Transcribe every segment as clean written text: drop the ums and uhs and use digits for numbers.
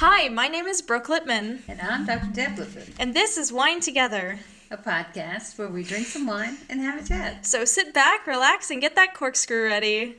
Hi, my name is Brooke Littman, And I'm Dr. Deb Littman, and this is Wine Together. a podcast where we drink some wine and have a chat. So sit back, relax, and get that corkscrew ready.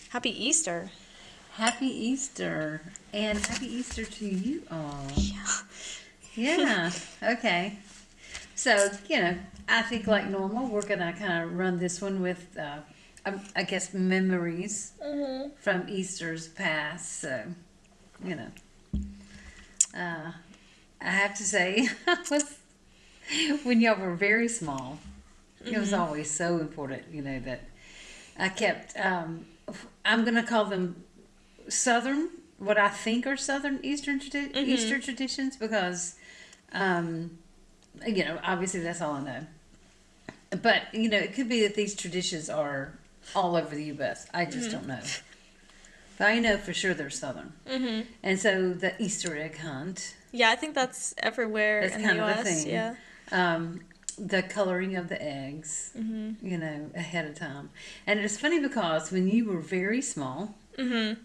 Happy Easter. Happy Easter. And happy Easter to you all. Yeah. Yeah. Okay. So, I think like normal, we're going to kind of run this one with, I guess, memories from Easter's past. So, I have to say, when y'all were very small, it was always so important, that I kept, I'm going to call them Southern, what I think are Southern Easter traditions because, obviously that's all I know. But, it could be that these traditions are all over the U.S. I just don't know. But I know for sure they're Southern. And so the Easter egg hunt. Yeah, I think that's everywhere in the That's kind U.S. of a thing. Yeah. The coloring of the eggs, ahead of time. And it's funny because when you were very small,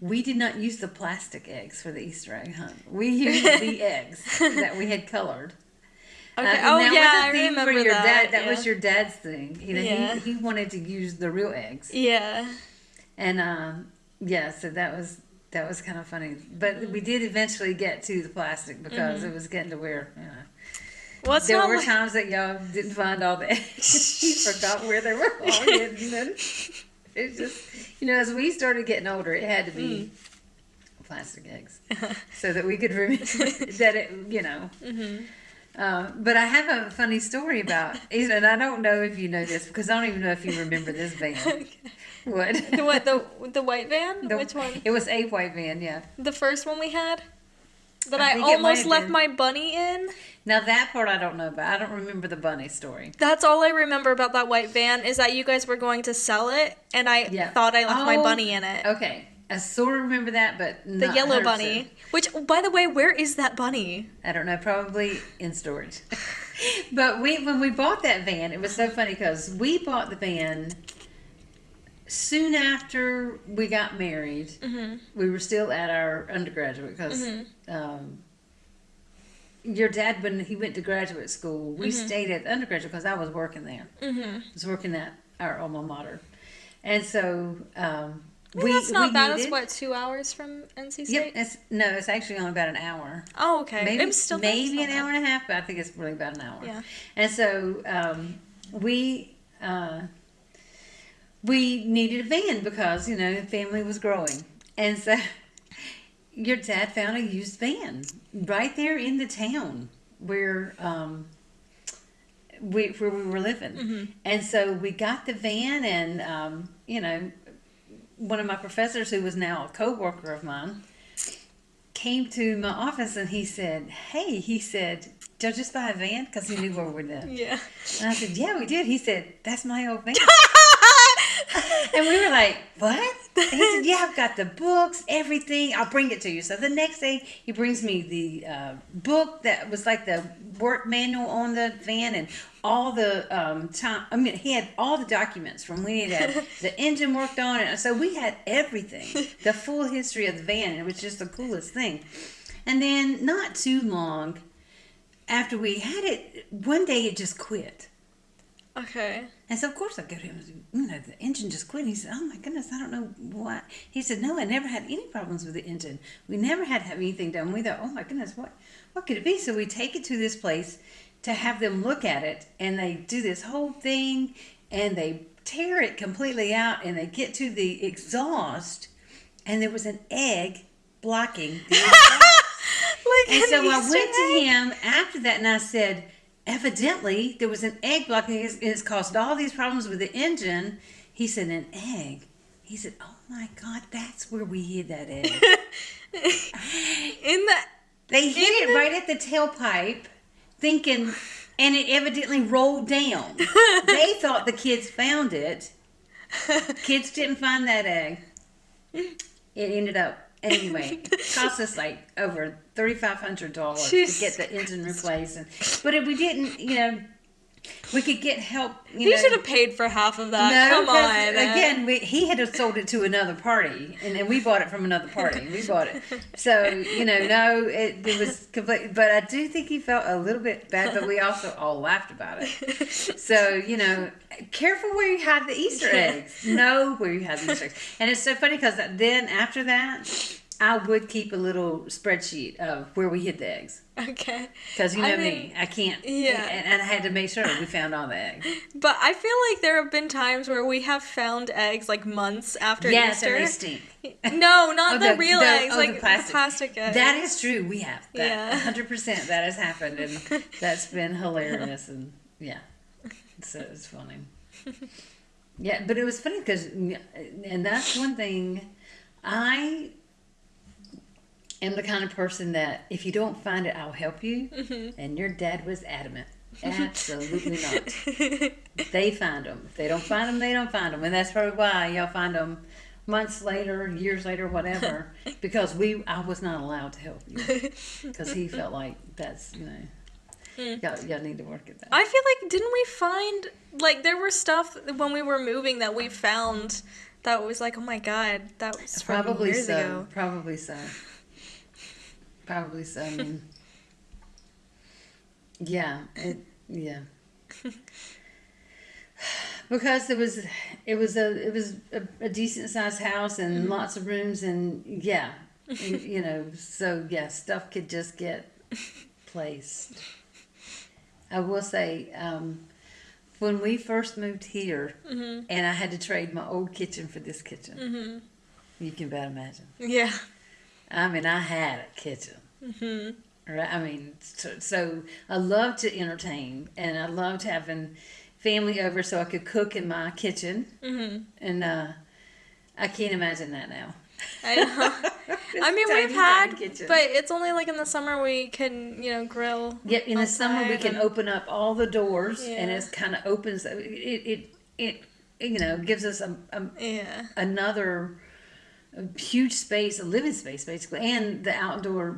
we did not use the plastic eggs for the Easter egg hunt. We used the eggs that we had colored. Okay. I remember for your that. dad. That was your dad's thing. He wanted to use the real eggs. Yeah. And so that was kind of funny. But we did eventually get to the plastic because it was getting to where Well, there were times that y'all didn't find all the eggs. You forgot where they were all hidden. It's just, as we started getting older, it had to be plastic eggs so that we could remember that it, but I have a funny story about, and I don't know if you know this because I don't even know if you remember this van. Okay. What? The white van? Which one? It was a white van, yeah. The first one we had? That I I think it might almost have left been. my bunny in? Now that part I don't know about. I don't remember the bunny story. That's all I remember about that white van is that you guys were going to sell it, and I thought I left my bunny in it. Okay. I sort of remember that, but not The yellow 100%. bunny. Which, by the way, where is that bunny? I don't know, probably in storage. But when we bought that van, it was so funny because we bought the van soon after we got married. We were still at our undergraduate because your dad, when he went to graduate school, we stayed at undergraduate because I was working there. I was working at our alma mater. And so That's not bad. It's what, 2 hours from NC State? Yep, it's actually only about an hour. Oh, okay. Maybe maybe an hour and a half, but I think it's really about an hour. Yeah. And so we needed a van because the family was growing, and so your dad found a used van right there in the town where we were living, and so we got the van, and one of my professors, who was now a co-worker of mine, came to my office and he said, "Hey," he said, "did y'all just buy a van?" Because he knew where we lived. Yeah. And I said, "Yeah, we did." He said, "That's my old van." And we were like, "What?" And he said, "Yeah, I've got the books, everything. I'll bring it to you." So the next day, he brings me the book that was like the work manual on the van and all the time. I mean, he had all the documents from when he had the engine worked on it. So we had everything, the full history of the van. And it was just the coolest thing. And then not too long after we had it, one day it just quit. Okay. And so, of course, I go to him, you know, the engine just quit. He said, oh, my goodness, I don't know why. He said, no, I never had any problems with the engine. We never had to have anything done. We thought, oh, my goodness, what could it be? So we take it to this place to have them look at it, and they do this whole thing, and they tear it completely out, and they get to the exhaust, and there was an egg blocking the exhaust. And so I went to him after that, and I said, evidently, there was an egg blocking. It's caused all these problems with the engine. He said, an egg? He said, oh my God, that's where we hid that egg. They hid it right at the tailpipe, thinking, and it evidently rolled down. They thought the kids found it. Kids didn't find that egg. It ended up, anyway, it cost us like over $3,500 to get the engine replaced. But if we didn't, you know, we could get help. You should have paid for half of that. No, come on. Again, he had sold it to another party, and then we bought it from another party. We bought it. So, you know, no, it was complete. But I do think he felt a little bit bad, but we also all laughed about it. So, you know, careful where you hide the Easter eggs. Know where you hide the Easter eggs. And it's so funny because then after that, I would keep a little spreadsheet of where we hid the eggs. Okay. Because you know me, I can't. Yeah. And I had to make sure we found all the eggs. But I feel like there have been times where we have found eggs like months after Easter. Yes, and they stink. No, not the real eggs, like the plastic eggs. That is true. We have that. 100% that has happened, and that's been hilarious. And yeah, so it's funny. Yeah, but it was funny because, and that's one thing I am the kind of person that if you don't find it, I'll help you. Mm-hmm. And your dad was adamant. Absolutely not. They find them. If they don't find them, they don't find them. And that's probably why y'all find them months later, years later, whatever. Because I was not allowed to help you. Because he felt like that's, you know, y'all need to work at that. I feel like, didn't we find, like, there were stuff when we were moving that we found that was like, oh my God, that was from years ago. Probably so. Probably so. I mean, yeah, because it was a decent sized house and lots of rooms and you know, so yeah, stuff could just get placed. I will say, when we first moved here, and I had to trade my old kitchen for this kitchen, you can about imagine. Yeah. I mean, I had a kitchen. Right? I mean, so I loved to entertain, and I loved having family over so I could cook in my kitchen. And I can't imagine that now. I know. I mean, we've had, but it's only like in the summer we can, you know, grill. Yeah, in the summer we can open up all the doors, and it kind of opens. It you know, gives us another huge space, a living space basically, and the outdoor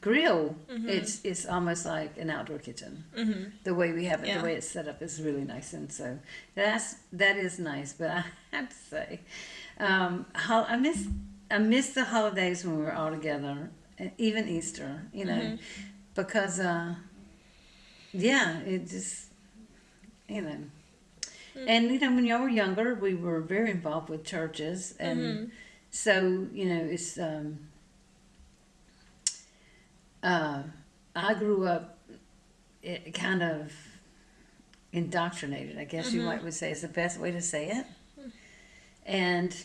grill. It's almost like an outdoor kitchen. The way we have it, the way it's set up is really nice, and so that is nice. But I have to say, I miss the holidays when we were all together, even Easter. You know, because it just, you know. And, you know, when y'all were younger, we were very involved with churches. And so, you know, it's, I grew up kind of indoctrinated, I guess you might would say is the best way to say it. And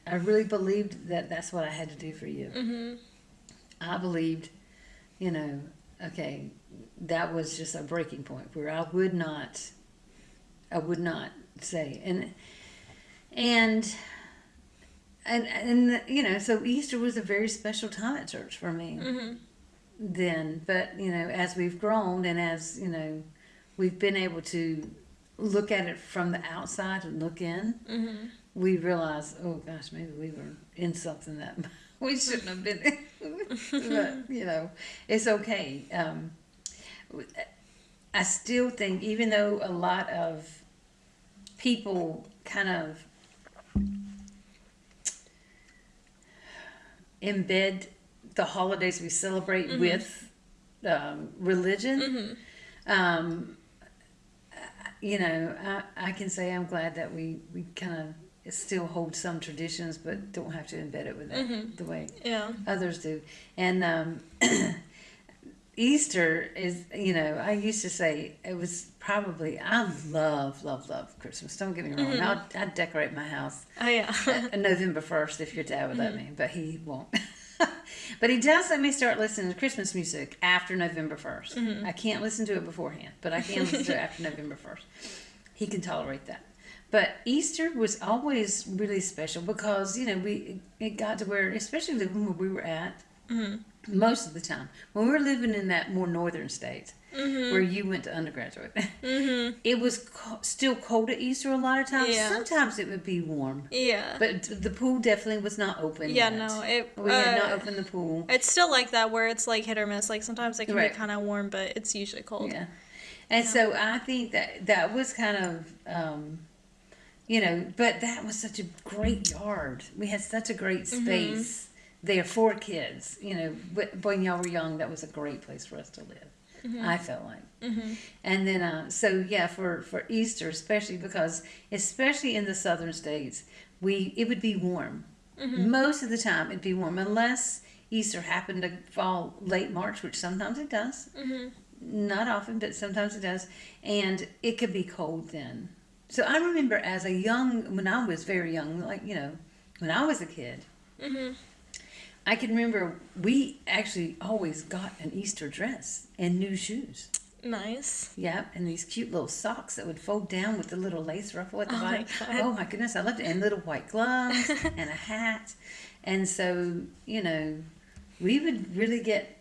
I really believed that that's what I had to do for you. I believed, you know, okay, that was just a breaking point where I would not say, and you know, so Easter was a very special time at church for me then. But you know, as we've grown and as you know, we've been able to look at it from the outside and look in, we realize, oh gosh, maybe we were in something that we shouldn't have been in. But you know, it's okay. I still think, even though a lot of people kind of embed the holidays we celebrate with religion, I can say I'm glad that we kind of still hold some traditions, but don't have to embed it with that the way others do. And Easter is, I used to say it was probably, I love, love, love Christmas. Don't get me wrong. I'd decorate my house. Oh, yeah. November 1st if your dad would let me, but he won't. But he does let me start listening to Christmas music after November 1st. I can't listen to it beforehand, but I can listen to it after November 1st. He can tolerate that. But Easter was always really special because, it got to where, especially where we were at, most of the time, when we were living in that more northern state, where you went to undergraduate, it was still cold at Easter a lot of times. Yeah. Sometimes it would be warm. Yeah. But the pool definitely was not open Yeah, yet. no. We had not opened the pool. It's still like that where it's like hit or miss. Like sometimes it can be kind of warm, but it's usually cold. Yeah. And so I think that was kind of, but that was such a great yard. We had such a great space there for kids. When y'all were young, that was a great place for us to live. I felt like. And then, for Easter, especially because, especially in the southern states, it would be warm. Most of the time, it'd be warm, unless Easter happened to fall late March, which sometimes it does. Not often, but sometimes it does. And it could be cold then. So I remember when I was very young, when I was a kid, I can remember we actually always got an Easter dress and new shoes. Nice. Yeah, and these cute little socks that would fold down with the little lace ruffle at the bottom. Oh my goodness, I loved it. And little white gloves and a hat. And so, we would really get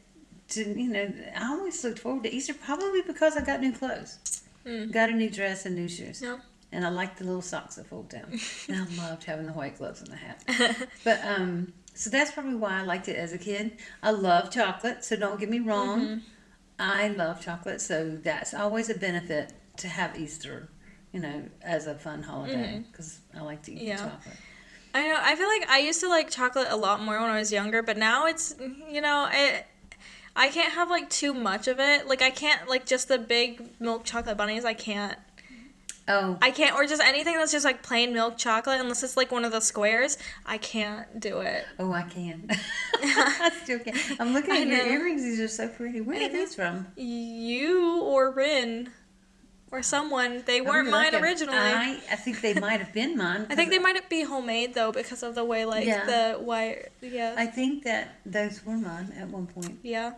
to, I always looked forward to Easter probably because I got new clothes. Got a new dress and new shoes. Yeah. And I liked the little socks that fold down. And I loved having the white gloves and the hat. But, so that's probably why I liked it as a kid. I love chocolate, so don't get me wrong. I love chocolate, so that's always a benefit to have Easter, as a fun holiday, because I like to eat the chocolate. I know. I feel like I used to like chocolate a lot more when I was younger, but now it's, I can't have like too much of it. Like I can't like just the big milk chocolate bunnies. I can't. Oh. I can't, or just anything that's just like plain milk chocolate, unless it's like one of the squares. I can't do it. Oh, I can. I still can. I'm looking at your earrings. These are so pretty. Where are these from? You or Rin. Or someone. They weren't mine originally. I think they might have been mine. I think they might be homemade, though, because of the way, the wire. Yeah. I think that those were mine at one point. Yeah.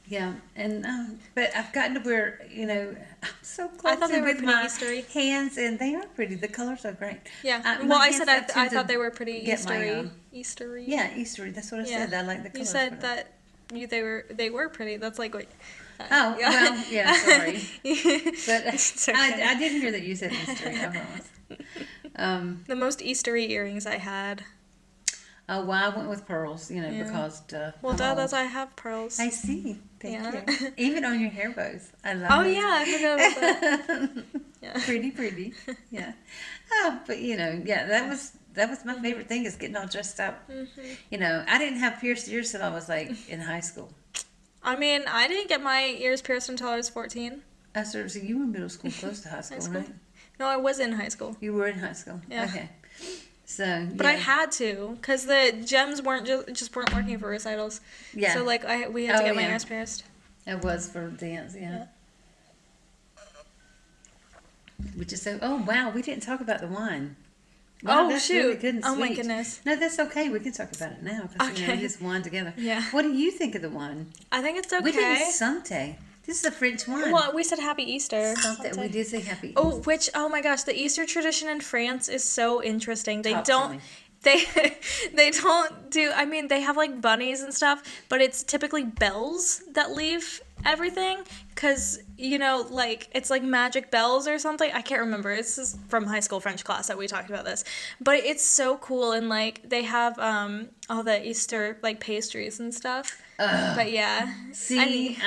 Yeah, and but I've gotten to where, I'm so close I thought they were with pretty my Eastery. hands, and they are pretty. The colors are great. Yeah. I thought they were pretty Eastery. Eastery. Yeah, Eastery. That's what I said. I like the colors. You said that they were pretty. That's like what. Well, yeah, sorry. But okay. I didn't hear that you said Eastery, I promise. The most Eastery earrings I had. Oh, well, I went with pearls, because... Well, that's I have pearls. I see. Thank you. Even on your hair bows. I love it. Oh, yeah, I forgot about that. Yeah. Pretty. Yeah. Oh, but, that was my favorite thing, is getting all dressed up. I didn't have pierced ears till I was, in high school. I mean, I didn't get my ears pierced until I was 14. So you were in middle school, close to high school, right? No, I was in high school. You were in high school? Yeah. Okay. So, but I had to, because the gems weren't weren't working for recitals. Yeah. So, we had to get my ears pierced. It was for dance, yeah. Which is so... Oh, wow, we didn't talk about the wine. Wow, oh, shoot. Really good and oh, sweet. my goodness. No, that's okay. We can talk about it now, because we just wine together. Yeah. What do you think of the wine? I think it's okay. We did Sante. This is a French wine. Well, we said Happy Easter. Sante. We did say Happy Easter. Oh my gosh, the Easter tradition in France is so interesting. They Talk to me. They don't do, I mean, they have bunnies and stuff, but it's typically bells that leave everything, because, it's magic bells or something. I can't remember. This is from high school French class that we talked about this. But it's so cool, and, they have all the Easter, pastries and stuff. But, yeah. See,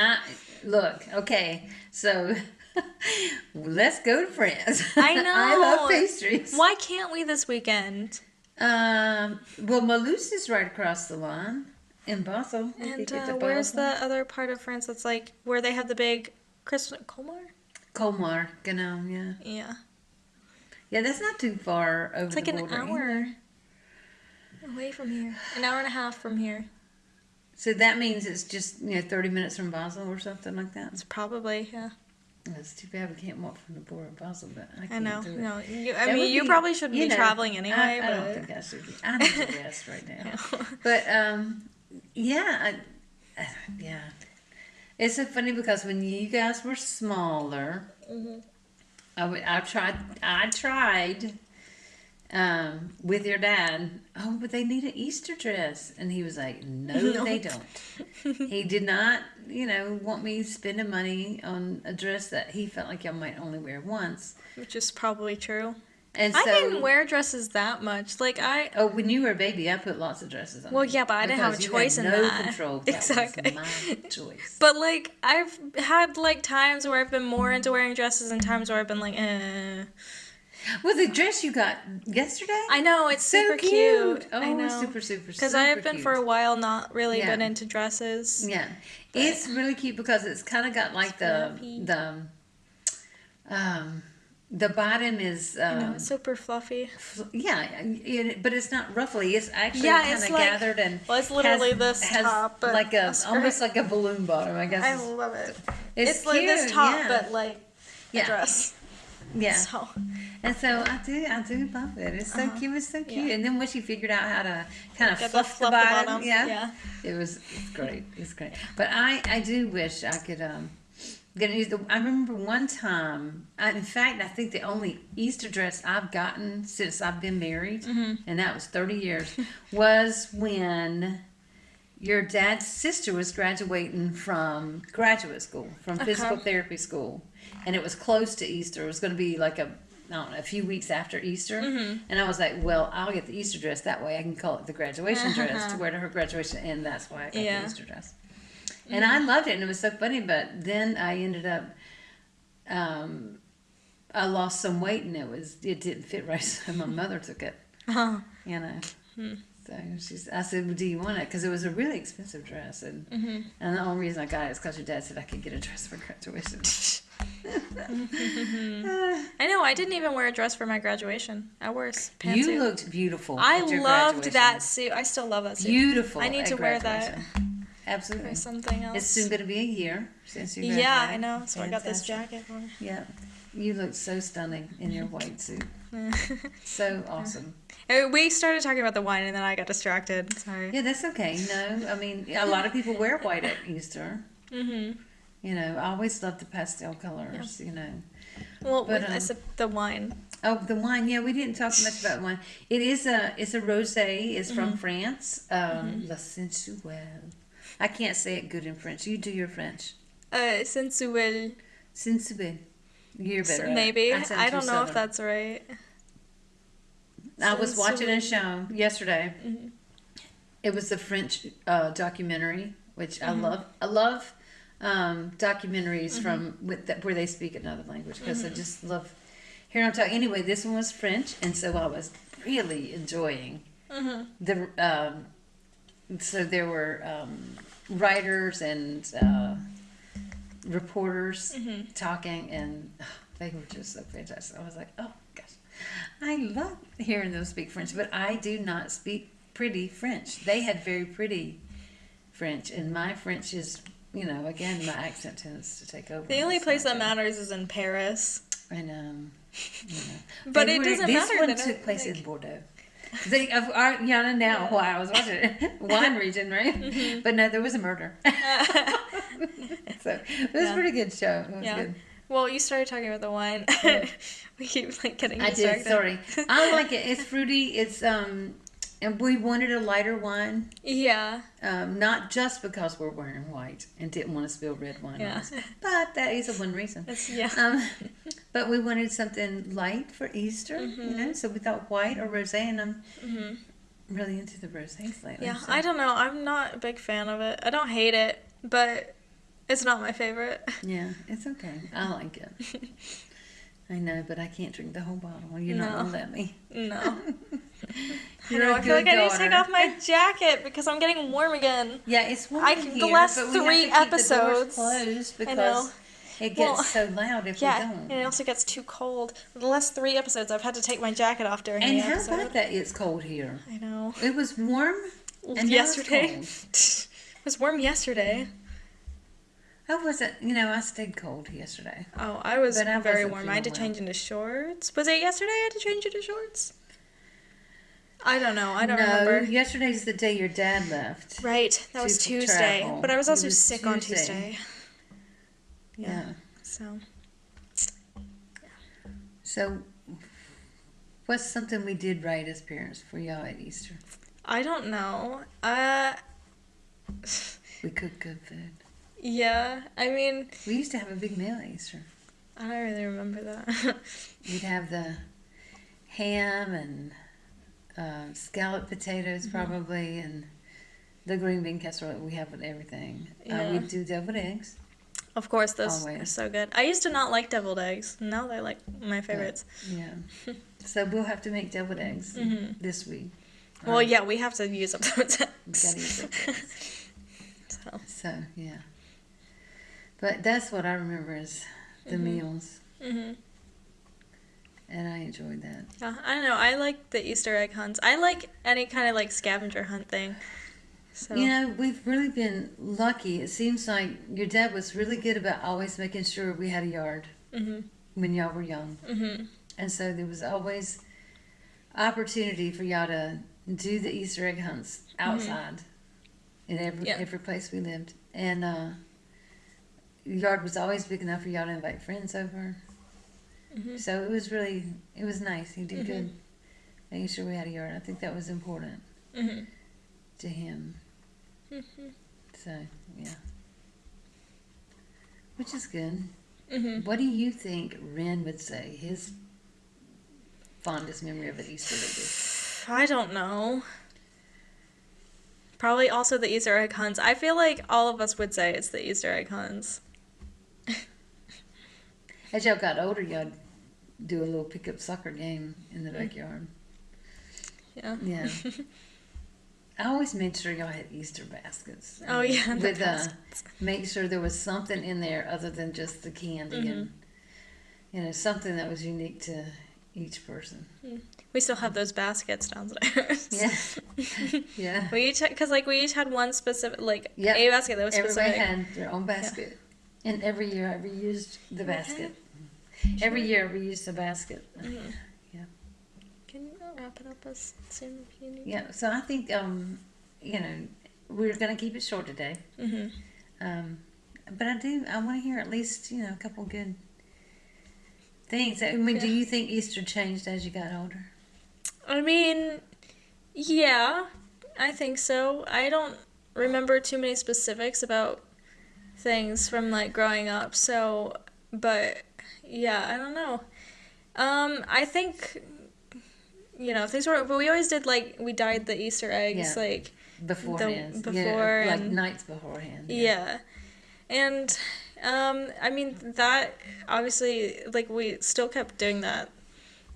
look, okay, so... let's go to France. I know. I love pastries. Why can't we this weekend? Well, Malouse is right across the line in Basel. And where's the other part of France that's where they have the big Christmas? Colmar? Colmar, yeah. Yeah. Yeah, that's not too far over It's like the an border. hour away from here. An hour and a half from here. So that means it's just 30 minutes from Basel or something like that. It's probably, yeah. It's too bad we can't walk from the border of Basel, but I I can't know. do it. No, That would you be- probably shouldn't be know, traveling anyway. I don't but think I should be. I need to rest right now. Yeah. But yeah, yeah. It's so funny because when you guys were smaller, Mhm. I tried with your dad. Oh, but they need an Easter dress, and he was like, "No, they don't." He did not, want me spending money on a dress that he felt like I might only wear once. Which is probably true. And so, I didn't wear dresses that much. Like Oh, when you were a baby, I put lots of dresses on. Well, you yeah, but I didn't have a because you choice had in no that. control. That Exactly. was my choice. But like I've had like times where I've been more into wearing dresses and times where I've been like, Well, the dress you got yesterday. I know, it's So super cute. Oh, I know. super Because I have been cute. for a while not really Yeah. been into dresses. Yeah, But- it's really cute because it's kind of got like Fluffy. the bottom is I know, it's super fluffy. but it's not ruffly. It's actually Yeah, kind it's of like- gathered and Well, it's literally has, this has top, but like a skirt. almost like a balloon bottom. I guess I love it. it's It's like this cute, top, yeah. but like a Yeah. dress. Yeah. So And so I do love it. It's so cute. It's so cute. Yeah. And then when she figured out how to kind of Get fluff the the bottom, yeah. it's great. It's great. But I do wish I could get I remember one time. In fact, I think the only Easter dress I've gotten since I've been married, Mm-hmm. and that was 30 years, was when your dad's sister was graduating from graduate school, from physical therapy school, and it was close to Easter. It was going to be like a few weeks after Easter. Mm-hmm. And I was like, well, I'll get the Easter dress. That way I can call it the graduation dress to wear to her graduation. And that's why I got the Easter dress. And I loved it. And it was so funny. But then I ended up, I lost some weight and it didn't fit right. So my mother took it, Uh-huh. So I said, well, do you want it? Because it was a really expensive dress. And the only reason I got it is because your dad said I could get a dress for graduation. I know, I didn't even wear a dress for my graduation. I wore a pantsuit. You looked beautiful. I at your loved graduation. that suit. I still love that suit. Beautiful. I need at to wear that graduation. Absolutely. or something else. It's soon going to be a year since you graduated. Yeah, I know. So I got this Fantastic. jacket for. Yeah. You look so stunning in your white suit. So awesome. We started talking about the wine and then I got distracted. Sorry. Yeah, that's okay. No, I mean, a lot of people wear white at Easter. Mm-hmm. I always love the pastel colors, Well, But, I said the wine. Oh, the wine. Yeah, we didn't talk much about wine. It's a rosé. It's from France. La Sensuelle. I can't say it good in French. You do your French. Sensuel. Sensuelle. You're better. at it. Maybe. sound I too don't know if Southern. that's right. I was watching a Sensuelle. show yesterday. It was a French documentary, which I love. I love documentaries from where they speak another language because I just love hearing them talk. Anyway, this one was French, and so I was really enjoying the. So there were writers and reporters talking, and they were just so fantastic. I was like, oh gosh, I love hearing them speak French, but I do not speak pretty French. They had very pretty French, and my French is, again, my accent tends to take over. The only It's place not that good. matters is in Paris. And But it doesn't this matter one that took I- place like- in Bordeaux. Yana now, while I was watching it, wine region, right? But no, there was a murder. So it was a pretty good show. It was Yeah. good. Well, you started talking about the wine. We keep getting I distracted. did. Sorry. I like it. It's fruity. It's and we wanted a lighter wine. Yeah. Not just because we're wearing white and didn't want to spill red wine on Yeah. us, but that is a one reason. Yeah. But we wanted something light for Easter, so we thought white or rosé, and I'm really into the rosés lately. Yeah. so. I don't know. I'm not a big fan of it. I don't hate it, but it's not my favorite. Yeah, it's okay. I like it. I know, but I can't drink the whole bottle. You're not No. going to let me. No. I You're know. a I feel like good I need to take daughter. off my jacket because I'm getting warm again. Yeah, it's warm I in can- here, the last but we 3 have to keep the doors episodes, closed I because know. It Well, gets so loud if we yeah, don't. and it also gets too cold. The last 3 episodes, I've had to take my jacket off during And the how episode. about that? It's cold here. I know. It was warm, and Yesterday. now it's cold. It was warm yesterday. I wasn't, I stayed cold yesterday. Oh, I was But I very wasn't warm. I had to feeling change into shorts. Was it yesterday I had to change into shorts? I don't know. I don't remember. Yesterday's the day your dad left. Right. That was to Tuesday. travel. But I was also It was sick on Tuesday. Tuesday. Yeah. So, So, what's something we did right as parents for y'all at Easter? I don't know. We cooked good food. Yeah. I mean, We used to have a big meal at Easter. I don't really remember that. We'd have the ham and scalloped potatoes probably, and the green bean casserole we have with everything. Yeah. We'd do deviled eggs. Of course, those are Always. so good. I used to not like deviled eggs. Now they're like my favorites. Yeah. So we'll have to make deviled eggs this week. Well, yeah, we have to use up those Gotta eggs. use deviled eggs. So, So, yeah. But that's what I remember is the meals. And I enjoyed that. yeah, I don't know. I like the Easter egg hunts. I like any kind of like scavenger hunt thing. So, We've really been lucky. It seems like your dad was really good about always making sure we had a yard when y'all were young. And so there was always opportunity for y'all to do the Easter egg hunts outside in every place we lived. And the yard was always big enough for y'all to invite friends over. So it was nice. He did good making sure we had a yard. I think that was important to him. So, yeah. Which is good. What do you think Ren would say his fondest memory of an Easter would be? I don't know. Probably also the Easter egg hunts. I feel like all of us would say it's the Easter egg hunts. As y'all got older, y'all do a little pickup soccer game in the backyard. Yeah. Yeah. I always made sure y'all had Easter baskets. Oh, yeah. With make sure there was something in there other than just the candy and something that was unique to each person. We still have those baskets downstairs. Yeah. Yeah. We each had one specific Yep. a basket that was Everybody specific. had their own basket. And every year I reused the basket. Every year I reused the basket. Yeah. Can you wrap it up as soon as you need? Yeah. So I think we're gonna keep it short today. But I want to hear at least a couple good things. I mean, do you think Easter changed as you got older? I mean, yeah, I think so. I don't remember too many specifics about things from growing up. So, but yeah, I don't know. I think things were. But we always did we dyed the Easter eggs Beforehand. before like and- nights beforehand. Yeah. And I mean that obviously we still kept doing that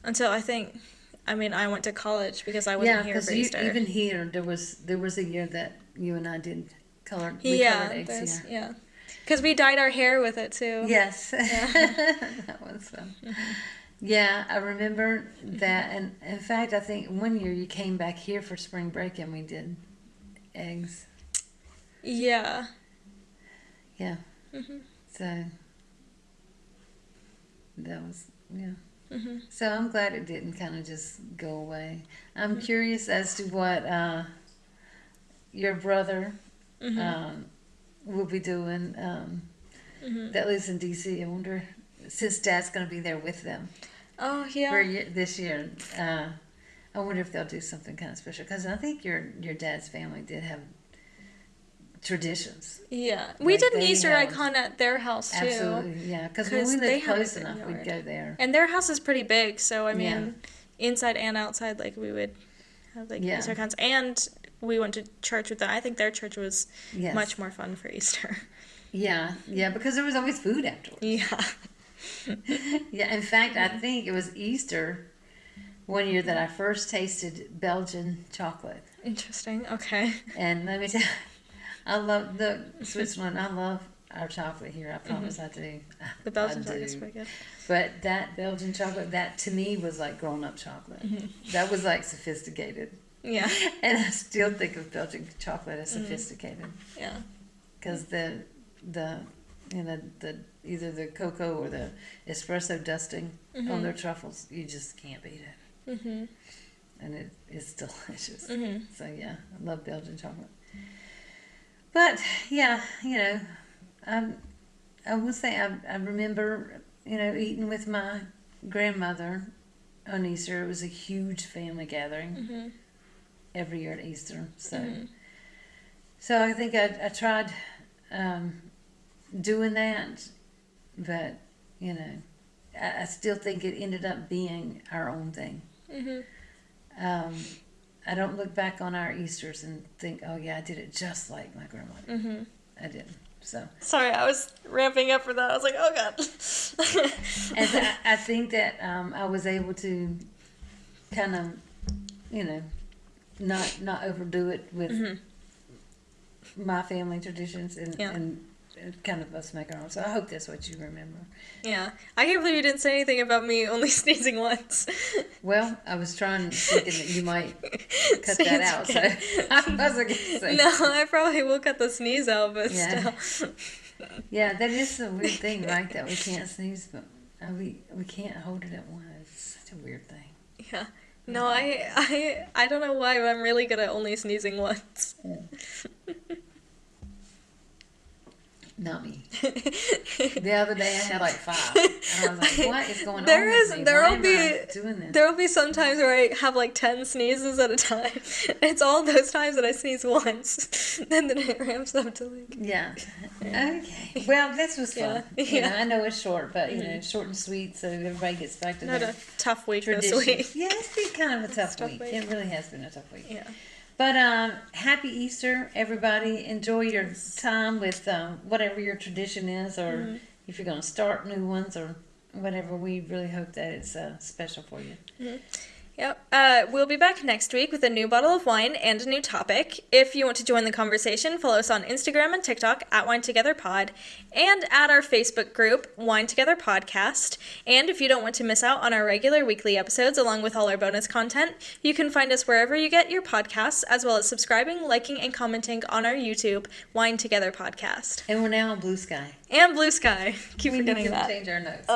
until I went to college because I wasn't here for Easter. Even here there was a year that you and I did colored eggs. Yeah. Because we dyed our hair with it too. Yes. Yeah. That was fun. Yeah, I remember that, and in fact I think one year you came back here for spring break and we did eggs. Yeah. Yeah. So that was So I'm glad it didn't kind of just go away. I'm curious as to what your brother will be doing that lives in DC. I wonder, since Dad's going to be there with them Oh yeah. this year, I wonder if they'll do something kind of special. Because I think your dad's family did have traditions. Yeah. We did an they Easter have- egg hunt at their house too. Absolutely, yeah. Because when 'Cause we they lived have close a good enough, we'd yard. go there. And their house is pretty big, so I mean, Yeah. inside and outside, we would have Yeah. Easter hunts. And we went to church with them. I think their church was Yes. much more fun for Easter. Yeah, because there was always food afterwards. Yeah. Yeah, in fact, I think it was Easter one year that I first tasted Belgian chocolate. Interesting. Okay. And let me tell you, I love the Switzerland. I our chocolate here. I promise I do. The Belgian I chocolate is do. pretty good. But that Belgian chocolate, that to me was like grown-up chocolate. That was like sophisticated. Yeah. And I still think of Belgian chocolate as sophisticated. Yeah. Because the either the cocoa or the espresso dusting on their truffles, you just can't beat it. Mm-hmm. And it's delicious. Mm-hmm. So yeah, I love Belgian chocolate. But yeah, I will say I remember eating with my grandmother on Easter. It was a huge family gathering every year at Easter. So I think I tried doing that, but I still think it ended up being our own thing. I don't look back on our Easters and think, oh yeah, I did it just like my grandmother. I didn't. So sorry, I was ramping up for that. I was like, oh god. and I think that I was able to kind of, not overdo it with my family traditions and kind of us make our own. So I hope that's what you remember. Yeah. I can't believe you didn't say anything about me only sneezing once. Well, I was thinking that you might cut that out. So I wasn't going to say. No, I probably will cut the sneeze out, but still. Yeah, that is a weird thing, right? That we can't sneeze, but we can't hold it at once. It's such a weird thing. Yeah. No, I don't know why, but I'm really good at only sneezing once. Not me. The other day I had like 5. And I was like, what is going on with me? There Why will am be I doing this? There will be some times where I have like 10 sneezes at a time. It's all those times that I sneeze once. And then it ramps up to like... Yeah. Okay. Well, this was fun. Yeah. I know it's short, but short and sweet, so everybody gets back to Not their a tough week traditions. this week. Yeah, it's been kind of a tough week. week. It really has been a tough week. Yeah. But happy Easter, everybody. Enjoy your time with whatever your tradition is, or if you're going to start new ones, or whatever. We really hope that it's special for you. Yep. We'll be back next week with a new bottle of wine and a new topic. If you want to join the conversation, follow us on Instagram and TikTok at Wine Together Pod, and at our Facebook group, Wine Together Podcast. And if you don't want to miss out on our regular weekly episodes along with all our bonus content, you can find us wherever you get your podcasts, as well as subscribing, liking, and commenting on our YouTube, Wine Together Podcast. And we're now on Blue Sky. And Blue Sky. Keep We need forgetting to that. change our notes.